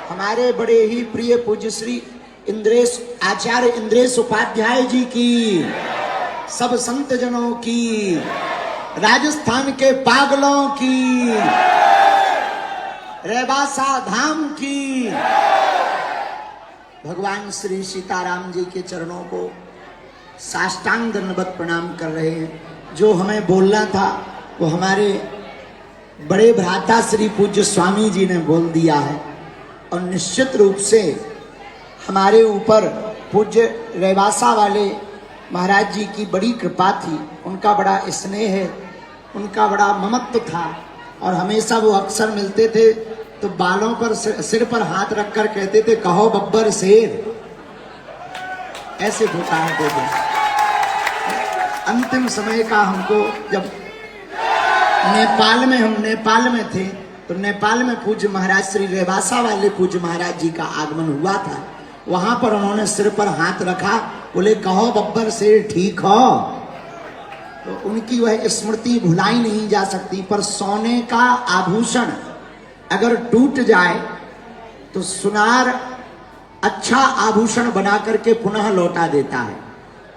हमारे बड़े ही प्रिय पूज्य श्री इंद्रेश आचार्य इंद्रेश उपाध्याय जी की, सब संत जनों की, राजस्थान के पागलों की, रेवासा धाम की, भगवान श्री सीताराम जी के चरणों को साष्टांग दंडवत प्रणाम कर रहे हैं। जो हमें बोलना था वो हमारे बड़े भ्राता श्री पूज्य स्वामी जी ने बोल दिया है, और निश्चित रूप से हमारे ऊपर पूज्य रेवासा वाले महाराज जी की बड़ी कृपा थी, उनका बड़ा स्नेह है, उनका बड़ा ममत्व था, और हमेशा वो अक्सर मिलते थे तो बालों पर सिर पर हाथ रखकर कहते थे, कहो बब्बर शेर, ऐसे पुकारते थे। अंतिम समय का हमको जब हम नेपाल में थे तो नेपाल में पूज्य महाराज श्री रेवासा वाले पूज्य महाराज जी का आगमन हुआ था। वहां पर उन्होंने सिर पर हाथ रखा, बोले कहो बब्बर शेर ठीक हो। तो उनकी वह स्मृति भुलाई नहीं जा सकती। पर सोने का आभूषण अगर टूट जाए तो सुनार अच्छा आभूषण बना करके पुनः लौटा देता है।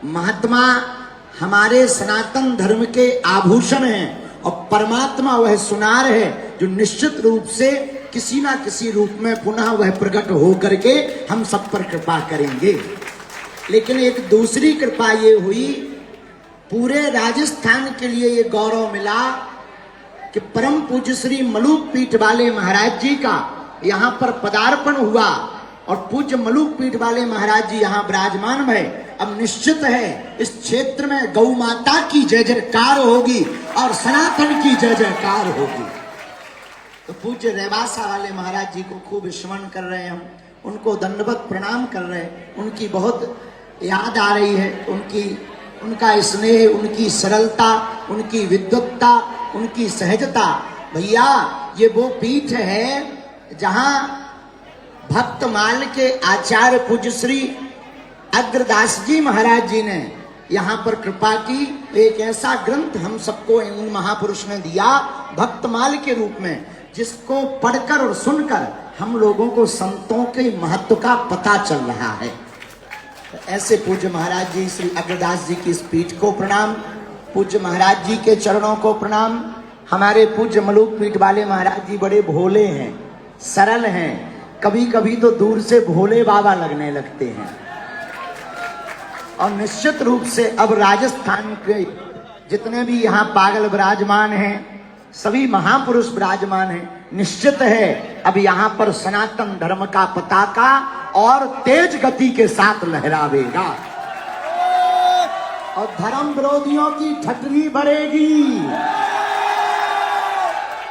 महात्मा हमारे सनातन धर्म के आभूषण हैं, और परमात्मा वह सुनार है जो निश्चित रूप से किसी ना किसी रूप में पुनः वह प्रकट हो करके हम सब पर कृपा करेंगे। लेकिन एक दूसरी कृपा ये हुई, पूरे राजस्थान के लिए ये गौरव मिला कि परम पूज्य श्री मलूक पीठ वाले महाराज जी का यहाँ पर पदार्पण हुआ, और पूज्य मलूक पीठ वाले महाराज जी यहाँ विराजमान है। अब निश्चित है इस क्षेत्र में गौ माता की जय जयकार होगी और सनातन की जय जयकार होगी। तो पूज्य रेवासा वाले महाराज जी को खूब स्मरण कर रहे हैं हम, उनको दंडवत प्रणाम कर रहे हैं। उनकी बहुत याद आ रही है, उनका स्नेह, उनकी सरलता, उनकी विद्वत्ता, उनकी सहजता। भैया ये वो पीठ है जहां भक्तमाल के आचार्य पूज्य श्री अग्रदास जी महाराज जी ने यहाँ पर कृपा की। एक ऐसा ग्रंथ हम सबको उन महापुरुष ने दिया भक्तमाल के रूप में, जिसको पढ़कर और सुनकर हम लोगों को संतों के महत्व का पता चल रहा है। तो ऐसे पूज्य महाराज जी श्री अग्रदास जी की इस पीठ को प्रणाम, पूज्य महाराज जी के चरणों को प्रणाम। हमारे पूज्य मलूक पीठ वाले महाराज जी बड़े भोले हैं, सरल हैं, कभी कभी तो दूर से भोले बाबा लगने लगते हैं। और निश्चित रूप से अब राजस्थान के जितने भी यहाँ पागल विराजमान हैं, सभी महापुरुष विराजमान हैं। निश्चित है अब यहाँ पर सनातन धर्म का पताका और तेज गति के साथ लहरावेगा, और धर्म विरोधियों की ठटनी भरेगी,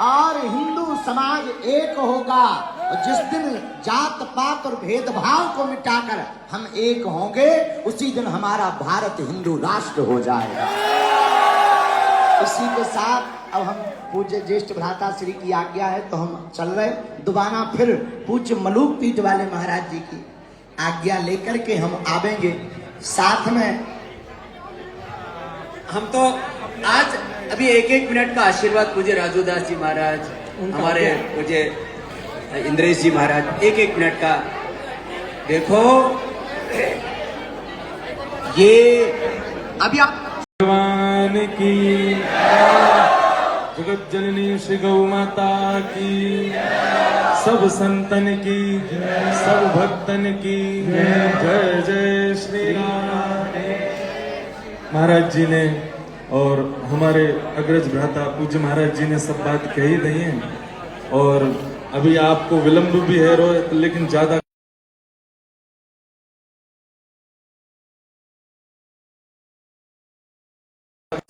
और हिंदू समाज एक होगा। और जिस दिन जात पात और भेदभाव को मिटाकर हम एक होंगे, उसी दिन हमारा भारत हिंदू राष्ट्र हो जाएगा। इसी के साथ अब हम पूज्य ज्येष्ठ भ्राता श्री की आज्ञा है तो हम चल रहे। दोबारा फिर पूज्य मलूक पीठ वाले महाराज जी की आज्ञा लेकर के हम आवेंगे। साथ में हम तो आज अभी एक मिनट का आशीर्वाद पूज्य राजूदास जी महाराज, हमारे पूज्य इंद्रेश जी महाराज, एक मिनट का देखो। ये अभी आप भगवान की, जगत जननी श्री गौ माता की, सब संतन की, सब भक्तन की जय जय श्री राम। महाराज जी ने और हमारे अग्रज भ्राता पूज्य महाराज जी ने सब बात कही दी है, और अभी आपको विलंब भी है रोहित, लेकिन ज्यादा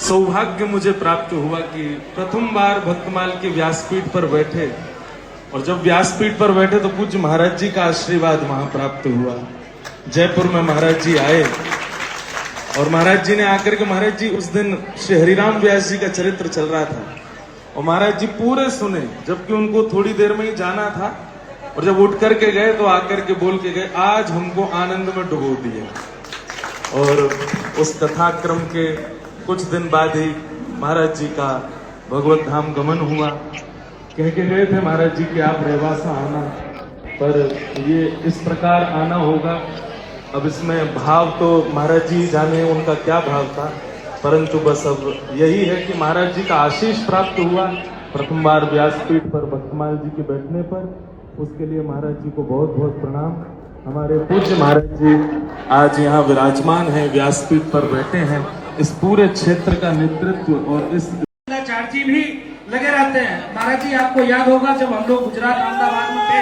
सौभाग्य मुझे प्राप्त हुआ कि प्रथम बार भक्तमाल के व्यासपीठ पर बैठे, और जब व्यासपीठ पर बैठे तो पूज्य महाराज जी का आशीर्वाद वहां प्राप्त हुआ। जयपुर में महाराज जी आए, और महाराज जी ने आकर के, महाराज जी उस दिन श्री हरिराम व्यास जी का चरित्र चल रहा था, और महाराज जी पूरे सुने, जबकि उनको थोड़ी देर में ही जाना था। और जब उठ करके गए तो आकर के बोल के गए, आज हमको आनंद में डुबो दिया। और उस कथाक्रम के कुछ दिन बाद ही महाराज जी का भगवत धाम गमन हुआ। कह के गए थे महाराज जी कि आप रेवासा आना, पर ये इस प्रकार आना होगा। अब इसमें भाव तो महाराज जी जाने उनका क्या भाव था, परंतु बस अब यही है कि महाराज जी का आशीष प्राप्त हुआ प्रथम बार व्यासपीठ पर भक्तमाल जी के बैठने पर। उसके लिए महाराज जी को बहुत बहुत प्रणाम। हमारे पूज्य महाराज जी आज यहाँ विराजमान हैं, व्यासपीठ पर बैठे हैं। इस पूरे क्षेत्र का नेतृत्व और इस चार जी भी लगे रहते हैं। महाराज जी आपको याद होगा जब हम लोग गुजरात अहमदाबाद में थे,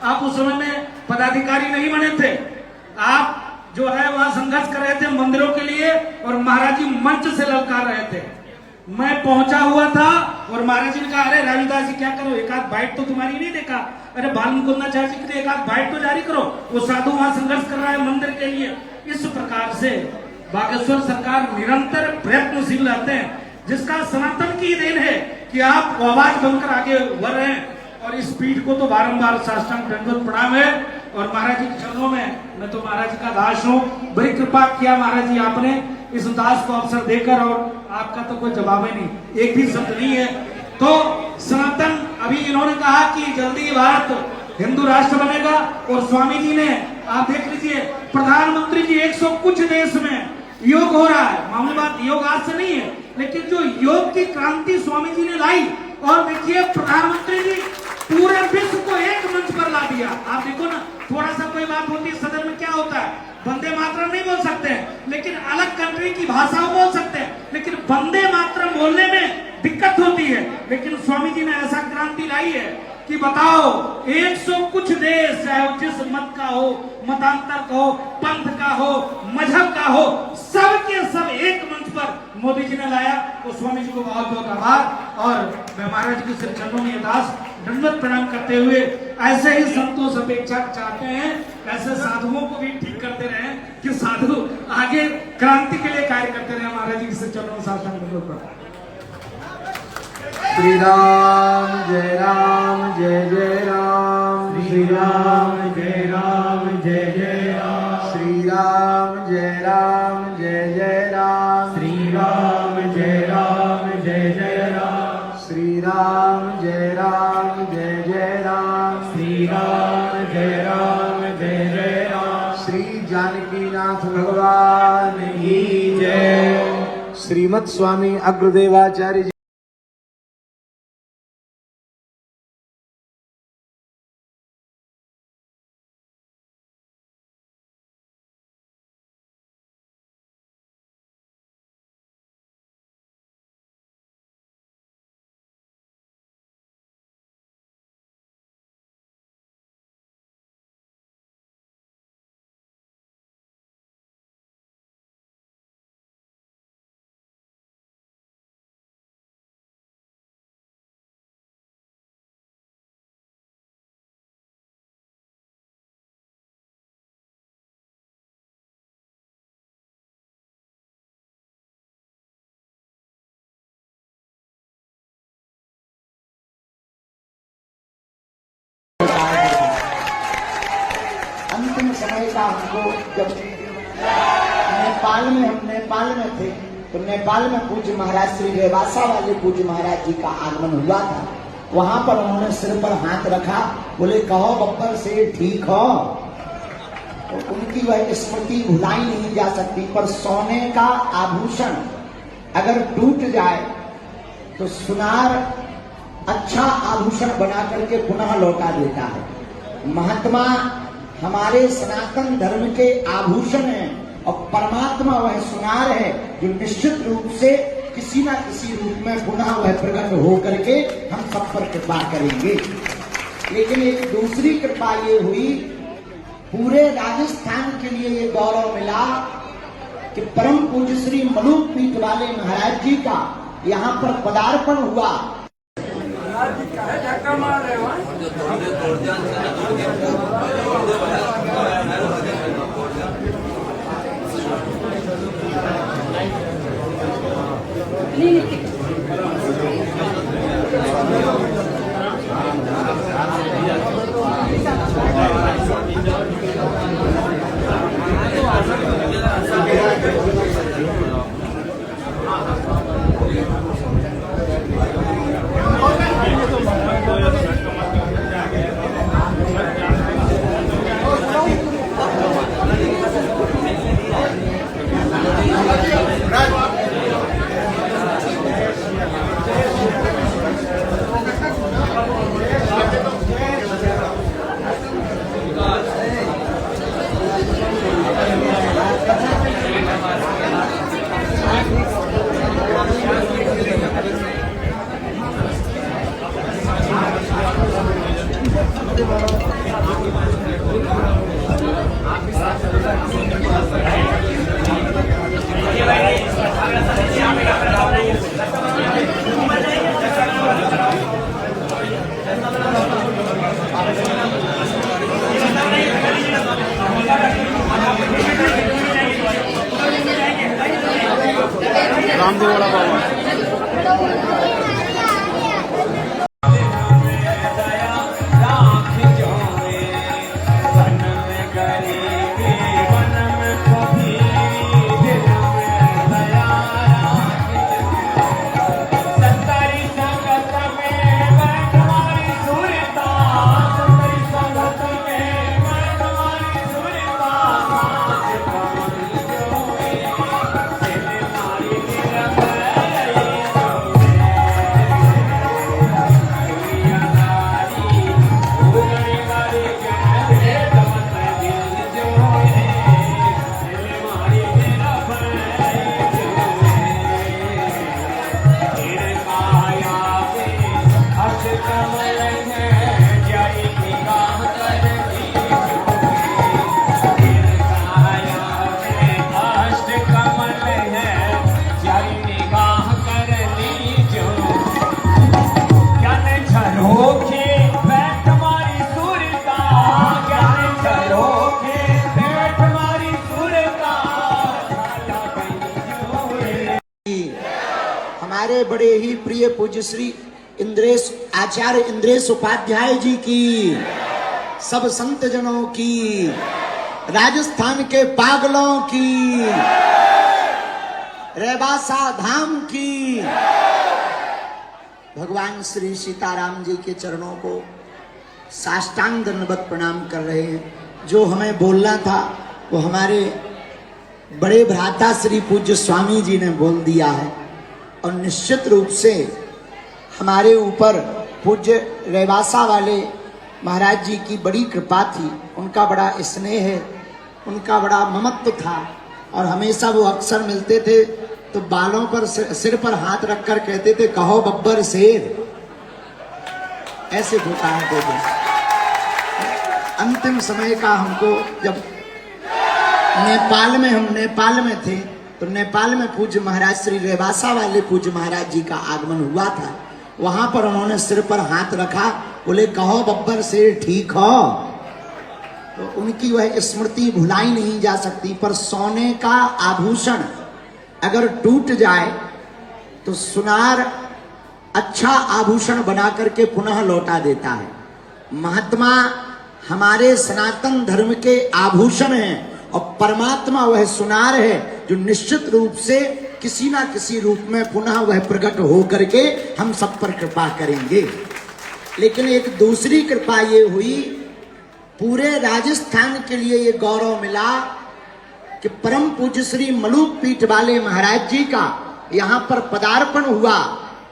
आप उस समय में पदाधिकारी नहीं बने थे, आप जो है वहां संघर्ष कर रहे थे मंदिरों के लिए और महाराज जी मंच से ललकार रहे थे। मैं पहुंचा हुआ था और महाराज जी ने कहा, अरे रविदास जी क्या करो, एक आध बाइट तो तुम्हारी नहीं देखा, अरे बाल मुकुंदाचार्य जी के एक आध बाइट तो जारी करो, वो साधु वहां संघर्ष कर रहा है मंदिर के लिए। इस प्रकार से बागेश्वर सरकार निरंतर प्रयत्नशील रहते हैं, जिसका सनातन की देन है कि आप आवाज बनकर आगे बढ़ रहे हैं। और इस पीठ को तो बारंबार साष्टांग दंडवत प्रणाम है। और महाराज जी के चरणों में मैं तो महाराज जी का दास हूँ। बड़ी कृपा किया महाराज जी आपने इस दास को अवसर देकर, और आपका तो कोई जवाब ही नहीं, एक भी शब्द नहीं है। तो सनातन अभी इन्होंने कहा कि जल्दी भारत हिंदू राष्ट्र बनेगा, और स्वामी जी ने आप देख लीजिए प्रधानमंत्री जी 100 कुछ देश में योग हो रहा है। मामूली बात, योग आज से नहीं है, लेकिन जो योग की क्रांति स्वामी जी ने लाई, और देखिए प्रधानमंत्री जी पूरे विश्व को एक मंच पर ला दिया। आप देखो ना, थोड़ा सा कोई बात होती है सदन में क्या होता है, वंदे मातरम नहीं बोल सकते हैं, लेकिन अलग कंट्री की भाषाओं बोल सकते हैं, लेकिन वंदे मातरम बोलने में दिक्कत होती है। लेकिन स्वामी जी ने ऐसा क्रांति लाई है कि बताओ 100 कुछ देश, चाहे जिस मत का हो, मतांतर का हो, पंथ का हो, मजहब का हो, सब के सब एक मंच पर मोदी जी ने लाया। तो स्वामी जी को बहुत बहुत आभार। और मैं महाराज जी के सिर चरणों में दास दंडवत प्रणाम करते हुए ऐसे ही संतोष अपेक्षा चाहते हैं, ऐसे साधुओं को भी ठीक करते रहे कि साधु आगे क्रांति के लिए कार्य करते रहे। महाराज जी के सिर चरणों में साष्टांग दंडवत प्रणाम। श्री राम जय राम जय जय राम, श्री राम जय राम जय जय राम, श्री राम जय राम जय जय राम, श्री राम जय राम जय जय राम, श्री राम जय राम जय जय राम, श्री राम जय राम जय जय राम, श्री जानकीनाथ भगवान की जय। श्रीमद स्वामी अग्रदेवाचार्य जी। अंतिम समय का हमको जब हम नेपाल में थे, तो नेपाल में पूज्य महाराज श्री रेवासा वाले पूज्य महाराज जी का आगमन हुआ था। वहां पर उन्होंने सिर पर हाथ रखा, बोले कहो बब्बर से ठीक हो। तो उनकी वह स्मृति भुलाई नहीं जा सकती। पर सोने का आभूषण अगर टूट जाए तो सुनार अच्छा आभूषण बना करके पुनः लौटा देता है। महात्मा हमारे सनातन धर्म के आभूषण हैं, और परमात्मा वह सुनार है जो निश्चित रूप से किसी न किसी रूप में पुनः वह प्रकट हो करके हम सब पर कृपा करेंगे। लेकिन एक दूसरी कृपा ये हुई, पूरे राजस्थान के लिए ये गौरव मिला कि परम पूज्य श्री मलूक पीठ वाले महाराज जी का यहाँ पर पदार्पण हुआ। रामदेव वाला बाबा हमारे बड़े ही प्रिय पूज्य श्री इंद्रेश आचार्य इंद्रेश उपाध्याय जी की, सब संत जनों की, राजस्थान के पागलों की, रेवासा धाम की, भगवान श्री सीताराम जी के चरणों को साष्टांग दंडवत प्रणाम कर रहे हैं। जो हमें बोलना था वो हमारे बड़े भ्राता श्री पूज्य स्वामी जी ने बोल दिया है, और निश्चित रूप से हमारे ऊपर पूज्य रेवासा वाले महाराज जी की बड़ी कृपा थी, उनका बड़ा स्नेह है, उनका बड़ा ममत्व था, और हमेशा वो अक्सर मिलते थे तो बालों पर सिर पर हाथ रखकर कहते थे, कहो बब्बर शेर, ऐसे पुकारते थे। अंतिम समय का हमको जब हम नेपाल में थे तो नेपाल में पूज्य महाराज श्री रेवासा वाले पूज्य महाराज जी का आगमन हुआ था। वहां पर उन्होंने सिर पर हाथ रखा, बोले कहो बब्बर शेर ठीक हो। तो उनकी वह स्मृति भुलाई नहीं जा सकती। पर सोने का आभूषण अगर टूट जाए तो सुनार अच्छा आभूषण बना करके पुनः लौटा देता है। महात्मा हमारे सनातन धर्म के आभूषण हैं, और परमात्मा वह सुनार है जो निश्चित रूप से किसी ना किसी रूप में पुनः वह प्रकट हो करके हम सब पर कृपा करेंगे। लेकिन एक दूसरी कृपा ये हुई, पूरे राजस्थान के लिए ये गौरव मिला कि परम पूज्य श्री मलूक पीठ वाले महाराज जी का यहाँ पर पदार्पण हुआ,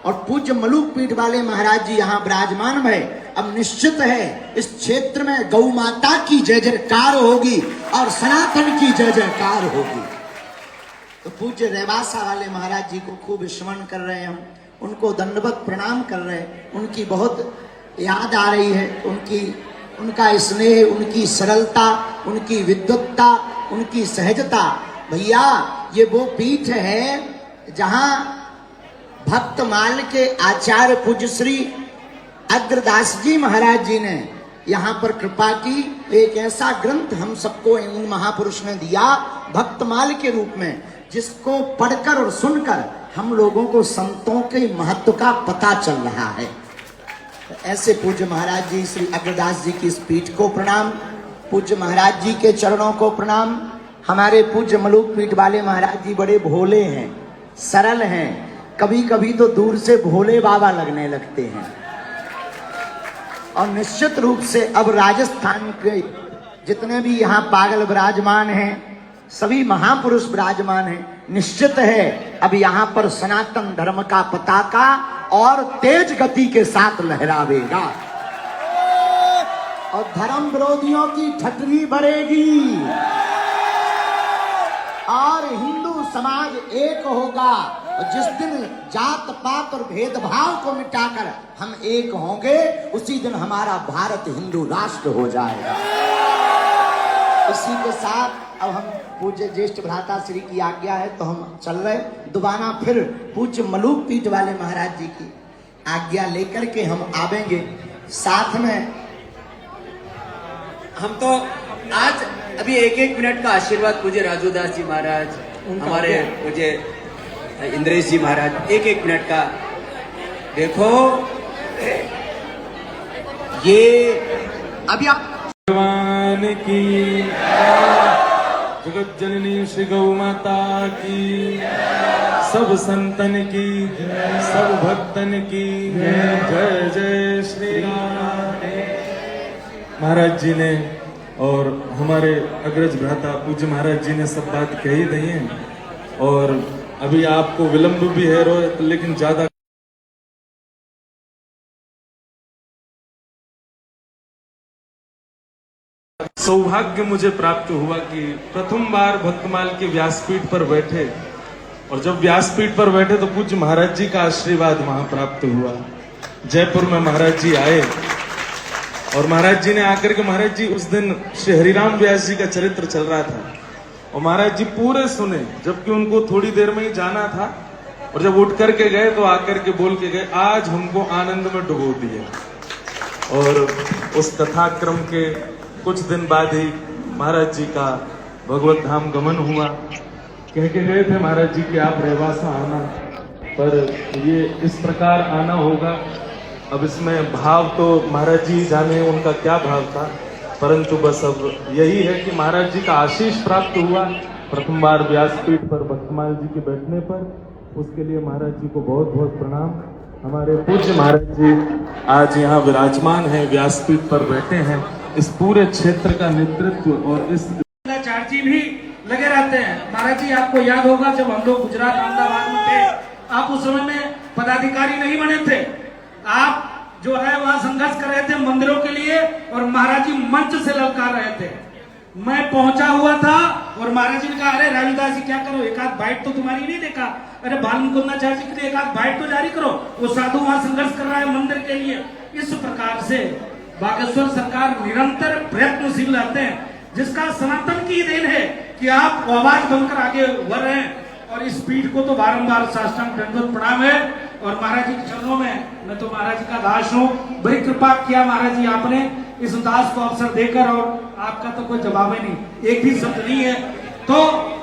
और पूज्य मलूक पीठ वाले महाराज जी यहाँ विराजमान है। अब निश्चित है इस क्षेत्र में गौ माता की जय जयकार होगी और सनातन की जय जयकार होगी। तो पूज्य रेवासा वाले महाराज जी को खूब स्मरण कर रहे हैं हम, उनको दंडवत प्रणाम कर रहे हैं। उनकी बहुत याद आ रही है, उनका स्नेह, उनकी सरलता, उनकी विद्वत्ता, उनकी सहजता। भैया ये वो पीठ है जहां भक्तमाल के आचार्य पूज्य श्री अग्रदास जी महाराज जी ने यहाँ पर कृपा की। एक ऐसा ग्रंथ हम सबको उन महापुरुष ने दिया भक्तमाल के रूप में, जिसको पढ़कर और सुनकर हम लोगों को संतों के महत्व का पता चल रहा है। तो ऐसे पूज्य महाराज जी श्री अग्रदास जी की इस पीठ को प्रणाम, पूज्य महाराज जी के चरणों को प्रणाम। हमारे पूज्य मलूक पीठ वाले महाराज जी बड़े भोले हैं, सरल हैं, कभी कभी तो दूर से भोले बाबा लगने लगते हैं। और निश्चित रूप से अब राजस्थान के जितने भी यहाँ पागल विराजमान हैं, सभी महापुरुष विराजमान हैं। निश्चित है अब यहाँ पर सनातन धर्म का पताका और तेज गति के साथ लहरावेगा, और धर्म विरोधियों की ठटरी भरेगी, और हिंदू समाज एक होगा। और जिस दिन जात पात और भेदभाव को मिटाकर हम एक होंगे, उसी दिन हमारा भारत हिंदू राष्ट्र हो जाएगा। इसी के साथ अब हम पूज्य ज्येष्ठ भ्राता श्री की आज्ञा है तो हम चल रहे। दोबारा फिर पूज्य मलूक पीठ वाले महाराज जी की आज्ञा लेकर के हम आवेंगे साथ में। हम तो आज अभी एक एक मिनट का आशीर्वाद पूज्य राजूदास जी महाराज, हमारे पूज्य इंद्रेश जी महाराज, एक एक मिनट का देखो। ये अभी आप भगवान की, जगत जननी श्री गौ माता की, सब संतन की, सब भक्तन की जय जय श्री राम। महाराज जी ने और हमारे अग्रज भ्राता पूज्य महाराज जी ने सब बात कही दी है और अभी आपको विलंब भी है रोहित, लेकिन ज्यादा सौभाग्य मुझे प्राप्त हुआ कि प्रथम बार भक्तमाल के व्यासपीठ पर बैठे और जब व्यासपीठ पर बैठे तो पूज्य महाराज जी का आशीर्वाद वहां प्राप्त हुआ। जयपुर में महाराज जी आए और महाराज जी ने आकर के, महाराज जी उस दिन श्री हरिराम व्यास जी का चरित्र चल रहा था और महाराज जी पूरे सुने, जबकि उनको थोड़ी देर में ही जाना था और जब उठ करके गए तो आकर के बोल के गए, आज हमको आनंद में डुबो दिया। और उस कथाक्रम के कुछ दिन बाद ही महाराज जी का भगवत धाम गमन हुआ। कह के गए थे महाराज जी कि आप रेवासा आना, पर ये इस प्रकार आना होगा। अब इसमें भाव तो महाराज जी जाने उनका क्या भाव था, परंतु बस अब यही है कि महाराज जी का आशीष प्राप्त हुआ प्रथम बार व्यासपीठ पर भक्तमाल जी के बैठने पर। उसके लिए महाराज जी को बहुत बहुत प्रणाम। हमारे पूज्य महाराज जी आज यहाँ विराजमान हैं, व्यासपीठ पर बैठे हैं। इस पूरे क्षेत्र का नेतृत्व और इस चार जी भी लगे रहते हैं। महाराज जी आपको याद होगा जब हम लोग गुजरात अहमदाबाद में थे, आप उस समय में पदाधिकारी नहीं बने थे। आप जो है वहां संघर्ष कर रहे थे मंदिरों के लिए और महाराज जी मंच से ललकार रहे थे। मैं पहुंचा हुआ था और महाराज जी ने कहा, अरे राजूदास जी क्या करो, एक आध बाइट तो तुम्हारी नहीं देखा, अरे बाल मुकुंदाचार्य जी के लिए एक आध बाइट तो जारी करो, वो साधु वहां संघर्ष कर रहा है मंदिर के लिए। इस प्रकार से बागेश्वर सरकार निरंतर प्रयत्नशील रहते हैं, जिसका सनातन की देन है कि आप आवाज बनकर आगे बढ़ रहे हैं। और इस पीठ को तो बारंबार साष्टांग दंडवत प्रणाम है और महाराज जी के चरणों में मैं तो महाराज जी का दास हूँ। बड़ी कृपा किया महाराज जी आपने इस दास को अवसर देकर, और आपका तो कोई जवाब ही नहीं, एक भी शब्द नहीं है। तो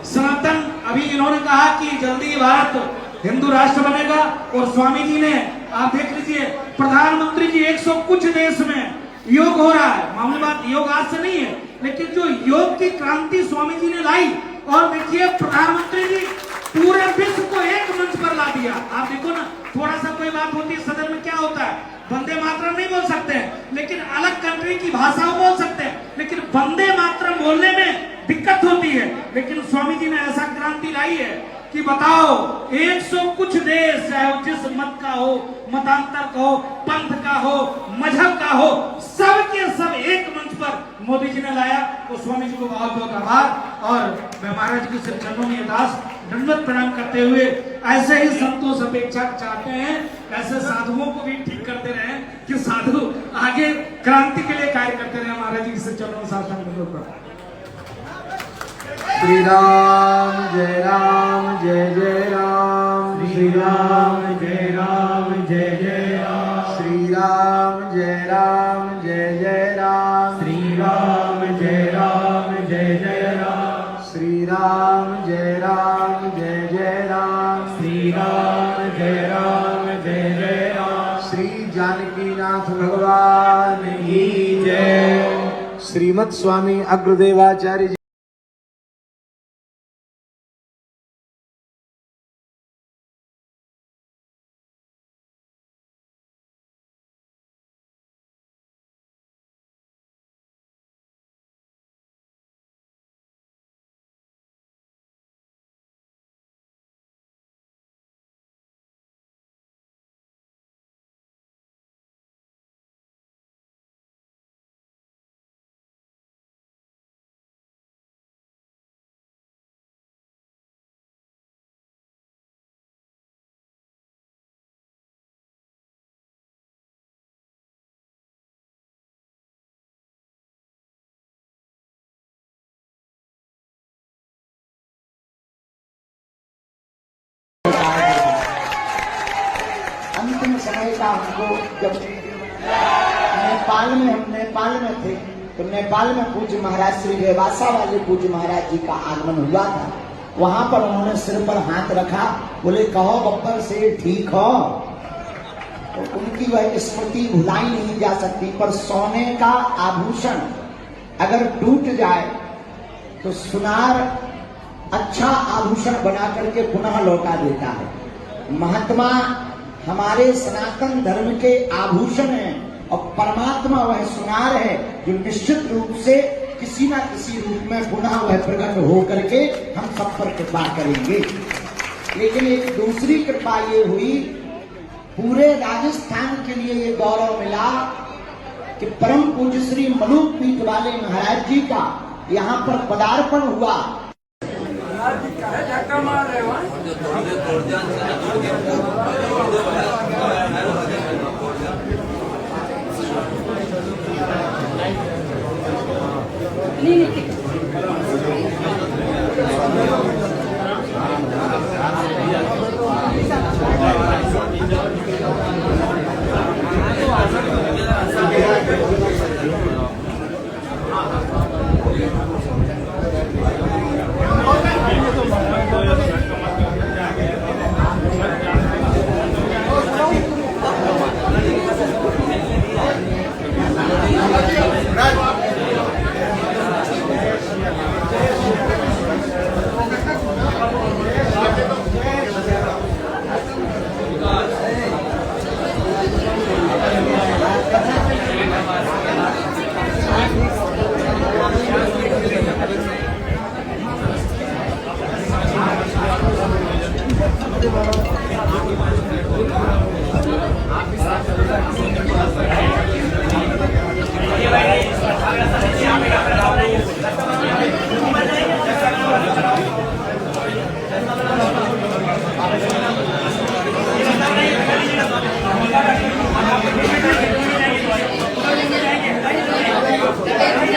सनातन, अभी इन्होंने कहा कि जल्दी भारत हिंदू राष्ट्र बनेगा और स्वामी जी ने, आप देख लीजिए प्रधानमंत्री जी 100 कुछ देश में योग हो रहा है। मामूली बात, योग आज से नहीं है, लेकिन जो योग की क्रांति स्वामी जी ने लाई, और देखिए प्रधानमंत्री जी पूरे विश्व को एक मंच पर ला दिया। आप देखो ना, थोड़ा सा कोई बात होती है सदन में क्या होता है, वंदे मातरम नहीं बोल सकते हैं, लेकिन अलग कंट्री की भाषाओं बोल सकते हैं, लेकिन वंदे मातरम बोलने में दिक्कत होती है। लेकिन स्वामी जी ने ऐसा क्रांति लाई है कि बताओ 100 कुछ देश, चाहे जिस मत का हो, मतांतर का हो, पंथ का हो, मजहब का हो, सब के सब एक मंच पर मोदी जी ने लाया। तो स्वामी जी को बहुत बहुत आभार। और मैं महाराज के सिर चरणों में दास दंडवत प्रणाम करते हुए, ऐसे ही संतोष अपेक्षा चाहते हैं, ऐसे साधुओं को भी ठीक करते रहे कि साधु आगे क्रांति के लिए कार्य करते रहे। महाराज जी के सिर चरणों में साष्टांग दंडवत प्रणाम। श्री राम जय राम जय जय राम, श्री राम जय राम जय जय राम, श्री राम जय राम जय जय राम, श्री राम जय राम जय जय राम, श्री राम जय राम जय जय राम, श्री राम जय राम जय जय राम, श्री जानकीनाथ भगवान की जय। श्रीमद स्वामी अग्रदेवाचार्य जी। का हमको जब हम नेपाल में थे तो नेपाल में पूज्य महाराज श्री रेवासा वाले पूज्य महाराज जी का आगमन हुआ था। वहां पर उन्होंने सिर पर हाथ रखा, बोले कहो बब्बर से ठीक हो। तो उनकी वह स्मृति भुलाई नहीं जा सकती। पर सोने का आभूषण अगर टूट जाए तो सुनार अच्छा आभूषण बना करके पुनः लौटा देता है। महात्मा हमारे सनातन धर्म के आभूषण हैं और परमात्मा वह सुनार है जो निश्चित रूप से किसी न किसी रूप में पुनः वह प्रकट हो करके हम सब पर कृपा करेंगे। लेकिन एक दूसरी कृपा ये हुई, पूरे राजस्थान के लिए ये गौरव मिला कि परम पूज्य श्री मलूक पीठ वाले महाराज जी का यहाँ पर पदार्पण हुआ।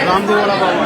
रामदेव वाला बाबा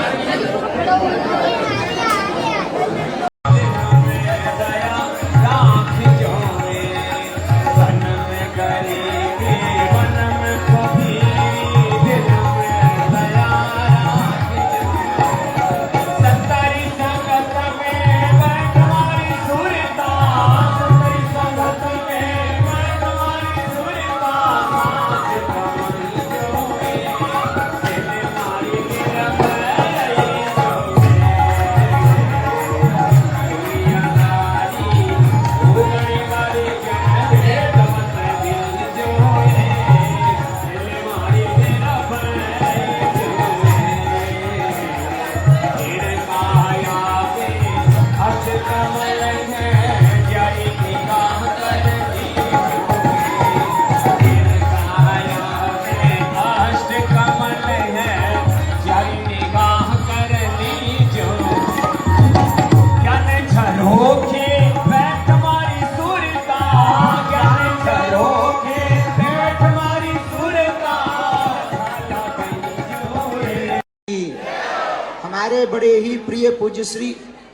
हमारे बड़े ही प्रिय पूज्य श्री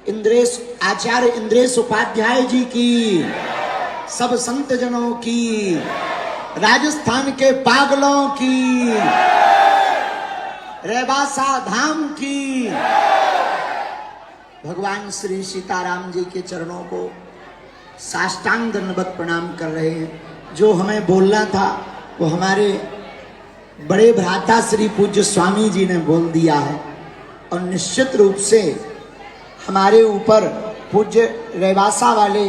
इंद्रेश आचार्य इंद्रेश उपाध्याय जी की, सब संत जनों की, राजस्थान के पागलों की, रेवासा धाम की, भगवान श्री सीताराम जी के चरणों को साष्टांग दंडवत प्रणाम कर रहे हैं। जो हमें बोलना था वो हमारे बड़े भ्राता श्री पूज्य स्वामी जी ने बोल दिया है। और निश्चित रूप से हमारे ऊपर पूज्य रेवासा वाले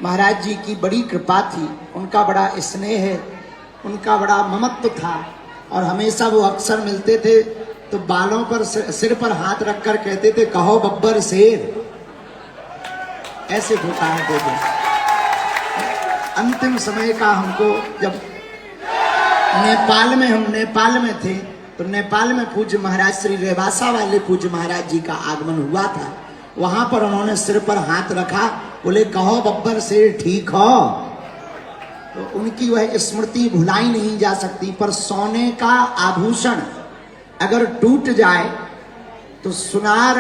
महाराज जी की बड़ी कृपा थी, उनका बड़ा स्नेह है, उनका बड़ा ममत्व था। और हमेशा वो अक्सर मिलते थे तो बालों पर सिर पर हाथ रखकर कहते थे कहो बब्बर शेर, ऐसे पुकारते थे। अंतिम समय का हमको जब हम नेपाल में थे तो नेपाल में पूज्य महाराज श्री रेवासा वाले पूज्य महाराज जी का आगमन हुआ था। वहां पर उन्होंने सिर पर हाथ रखा, बोले कहो बब्बर शेर ठीक हो। तो उनकी वह स्मृति भुलाई नहीं जा सकती। पर सोने का आभूषण अगर टूट जाए तो सुनार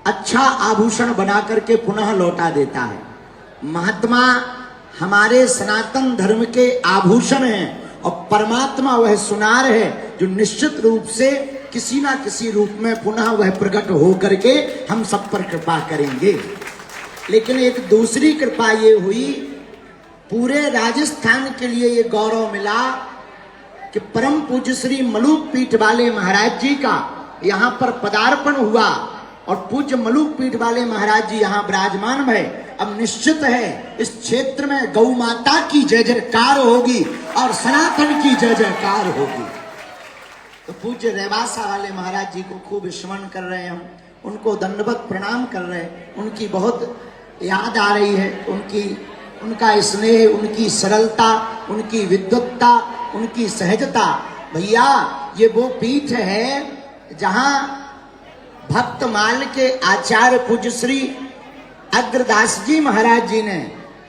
अच्छा आभूषण बना करके पुनः लौटा देता है। महात्मा हमारे सनातन धर्म के आभूषण हैं और परमात्मा वह सुनार है जो निश्चित रूप से किसी ना किसी रूप में पुनः वह प्रकट हो करके हम सब पर कृपा करेंगे। लेकिन एक दूसरी कृपा ये हुई, पूरे राजस्थान के लिए ये गौरव मिला कि परम पूज्य श्री मलूक पीठ वाले महाराज जी का यहाँ पर पदार्पण हुआ और पूज्य मलूक पीठ वाले महाराज जी यहाँ विराजमान है। अब निश्चित है इस क्षेत्र में गौ माता की जय जयकार होगी और सनातन की जय जयकार होगी। तो पूज्य रेवासा वाले महाराज जी को खूब स्मरण कर रहे हैं हम, उनको दंडवत प्रणाम कर रहे हैं। उनकी बहुत याद आ रही है, उनका स्नेह, उनकी सरलता, उनकी विद्वत्ता, उनकी सहजता। भैया ये वो पीठ है जहां भक्तमाल के आचार्य पूज्य श्री अग्रदास जी महाराज जी ने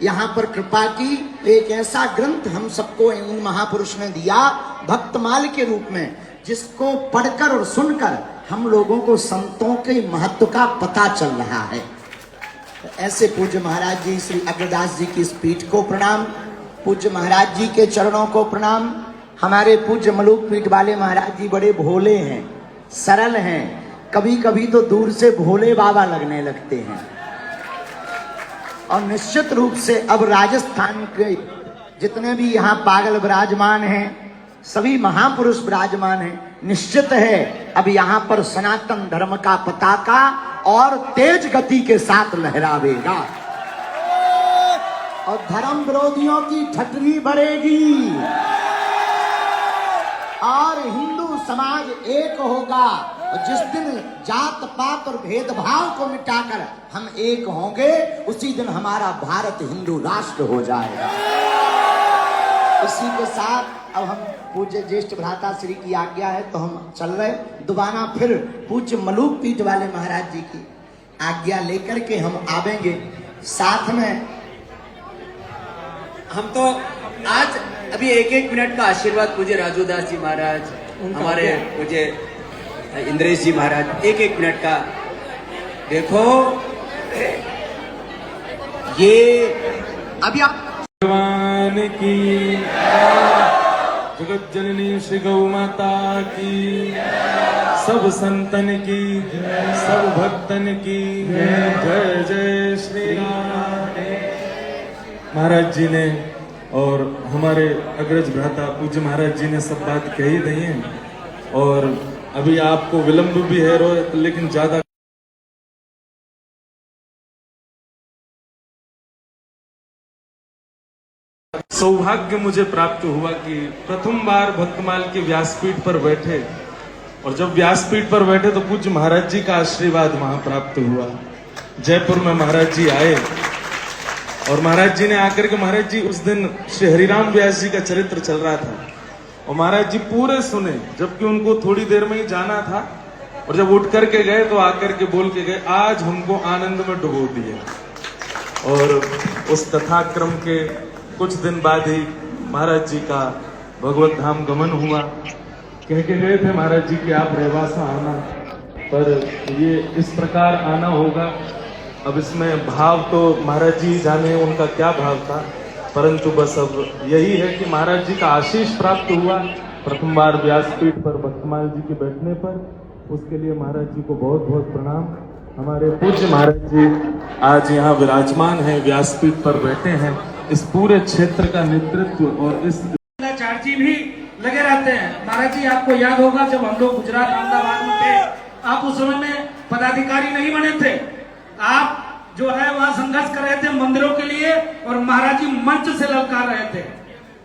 यहाँ पर कृपा की। एक ऐसा ग्रंथ हम सबको उन महापुरुष ने दिया भक्तमाल के रूप में, जिसको पढ़कर और सुनकर हम लोगों को संतों के महत्व का पता चल रहा है। तो ऐसे पूज्य महाराज जी श्री अग्रदास जी की इस पीठ को प्रणाम, पूज्य महाराज जी के चरणों को प्रणाम। हमारे पूज्य मलूक पीठ वाले महाराज जी बड़े भोले हैं, सरल हैं, कभी कभी तो दूर से भोले बाबा लगने लगते हैं। और निश्चित रूप से अब राजस्थान के जितने भी यहाँ पागल विराजमान हैं, सभी महापुरुष विराजमान हैं। निश्चित है अब यहाँ पर सनातन धर्म का पताका और तेज गति के साथ लहरावेगा और धर्म विरोधियों की ठटरी भरेगी और हिंदू समाज एक होगा। और जिस दिन जात पात और भेदभाव को मिटाकर हम एक होंगे, उसी दिन हमारा भारत हिंदू राष्ट्र हो जाएगा। इसी के साथ अब हम पूज्य ज्येष्ठ भ्राता श्री की आज्ञा है तो हम चल रहे, दोबारा फिर पूज्य मलूक पीठ वाले महाराज जी की आज्ञा लेकर के हम आवेंगे। साथ में हम तो आज अभी एक एक मिनट का आशीर्वाद पूज्य राजूदास जी महाराज, हमारे पूज्य इंद्रेश जी महाराज, एक एक मिनट का देखो ये अभी आप भगवान की, जगत जननी श्री गौ माता की, सब संतन की, सब भक्तन की जय जय श्री राम। महाराज जी ने और हमारे अग्रज भ्राता पूज्य महाराज जी ने सब बात कही दी है और अभी आपको विलंब भी है रोहित, लेकिन ज्यादा सौभाग्य मुझे प्राप्त हुआ कि प्रथम बार भक्तमाल के व्यासपीठ पर बैठे और जब व्यासपीठ पर बैठे तो पूज्य महाराज जी का आशीर्वाद वहां प्राप्त हुआ। जयपुर में महाराज जी आए और महाराज जी ने आकर के, महाराज जी उस दिन श्री हरिराम व्यास जी का चरित्र चल रहा था और महाराज जी पूरे सुने, जबकि उनको थोड़ी देर में ही जाना था। और जब उठ करके गए तो आकर के बोल के गए, आज हमको आनंद में डुबो दिया। और उस कथाक्रम के कुछ दिन बाद ही महाराज जी का भगवत धाम गमन हुआ। कह के गए थे महाराज जी कि आप रेवासा आना, पर ये इस प्रकार आना होगा। अब इसमें भाव तो महाराज जी जाने उनका क्या भाव था, परंतु बस अब यही है कि महाराज जी का आशीष प्राप्त हुआ प्रथम बार व्यासपीठ पर भक्तमाल जी के बैठने पर। उसके लिए महाराज जी को बहुत बहुत प्रणाम। हमारे पूज्य महाराज जी आज यहाँ विराजमान हैं, व्यासपीठ पर बैठे हैं। इस पूरे क्षेत्र का नेतृत्व और इस आचार्य जी भी लगे रहते हैं। महाराज जी आपको याद होगा जब हम लोग गुजरात अहमदाबाद में थे, आप उस समय में पदाधिकारी नहीं बने थे, आप जो है वह संघर्ष कर रहे थे मंदिरों के लिए और महाराज जी मंच से ललकार रहे थे।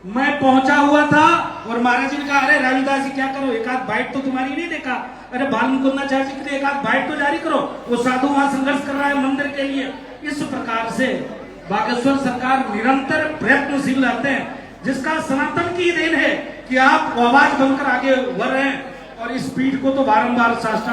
मैं पहुंचा हुआ था और महाराज जी ने कहा, अरे राजूदास जी क्या करो, एक आध बाइट तो तुम्हारी नहीं देखा, अरे बाल मुकुंदाचार्य जी के लिए एक आध बाइट तो जारी करो, वो साधु वहां संघर्ष कर रहा है मंदिर के लिए। इस प्रकार से बागेश्वर सरकार निरंतर प्रयत्नशील रहते हैं, जिसका सनातन की देन है कि आप आवाज बनकर आगे बढ़ रहे हैं और इस पीठ को तो बारंबार शासन